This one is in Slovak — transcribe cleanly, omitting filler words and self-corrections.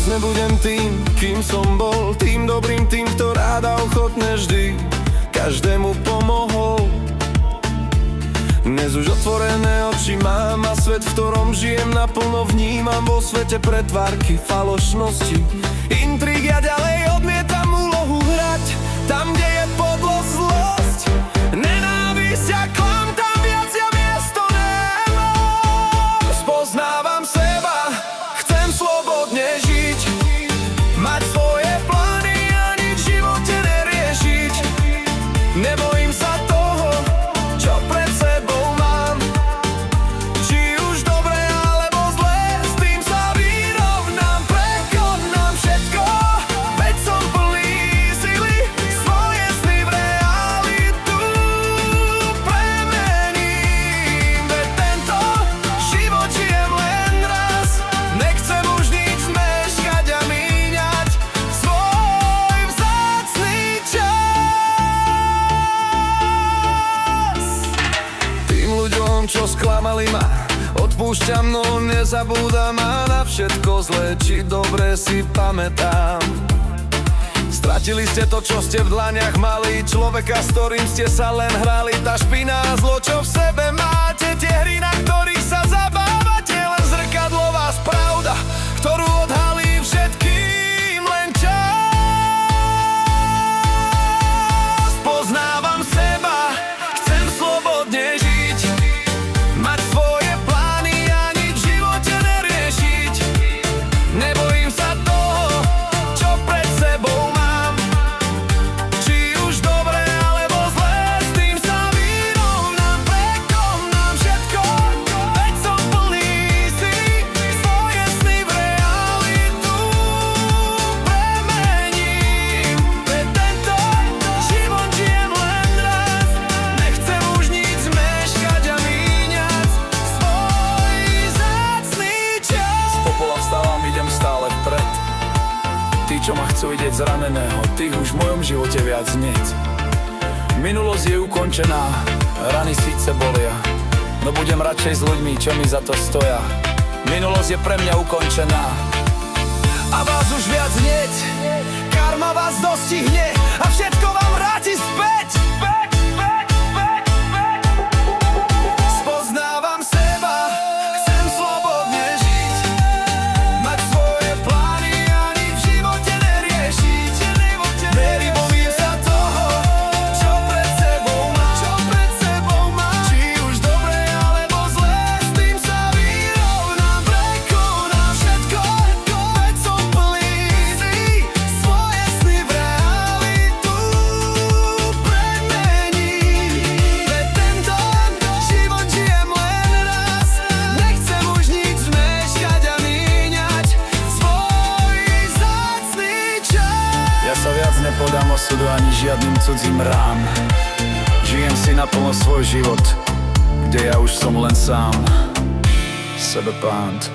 nebudem tým, kým som bol, tým dobrým, tým, kto rád a ochotne vždy každému pomohol. Dnes už otvorené oči mám a svet, v ktorom žijem, naplno vnímam. Vo svete pretvárky, falošnosti, intríg, ja ďalej odmietam úlohu hrať tam, kde je podlosť, zlosť, nenávisť a klam, tam viac ja miesto nemám. Spoznávam seba, chcem slobodne žiť, mať svoje plány a nič v živote neriešiť. Nebojím sa toho, čo pred sebou mám, či už dobre alebo zlé, s tým sa vyrovnám, prekonám všetko, veď som plný sily, svoje sny v realitu premením. Veď tento život žijem len raz, nechcem už nič zmeškať a míňať svoj vzácny čas. Tým ľuďom, čo sklamali ma, odpúšťam, no nezabúdam, a na všetko zlé či dobre si pamätám. Stratili ste to, čo ste v dlaniach mali, človeka, s ktorým ste sa len hrali. Tá špina a zlo, čo v sebe máte, tie hry, na ktorých sa zabávate, len zrkadlová pravda, ktorú odhalí všetkým len čas. Poznávam seba, chcem slobodne žiť, mať svoje plány a nič v živote neriešiť. Nebojím sa toho, čo pred sebou mám, či už dobre alebo zlé, s tým sa vyrovnám, prekonám všetko, veď som plný sily, svoje sny v realitu premením. Veď tento život žijem len raz, nechcem už nič zmeškať a míňať svoj vzácny čas. Z popola vstávam, idem stále vpred. Tí, čo ma chcú vidieť zraneného, tých už v mojom živote viac niet. Minulosť je ukončená, rany síce bolia, no budem radšej s ľuďmi, čo mi za to stoja. Minulosť je pre mňa ukončená a vás už viac niet. Karma vás dostihne a všetko vám vráti späť. Spoznávam seba, chcem slobodne žiť, mať svoje plány a nič v živote neriešiť. Nebojím sa toho, čo pred sebou mám, či už dobre alebo zlé, s tým sa vyrovnám, prekonám všetko, veď som plný sily, svoje sny v realitu premením. Veď tento život žijem len raz, nechcem už nič zmeškať a míňať svoj vzácny čas. Ja sa viac nepodám osudu ani žiadnym cudzím rám. Žijem si naplno svoj život, kde ja už som len sám, sebepánt.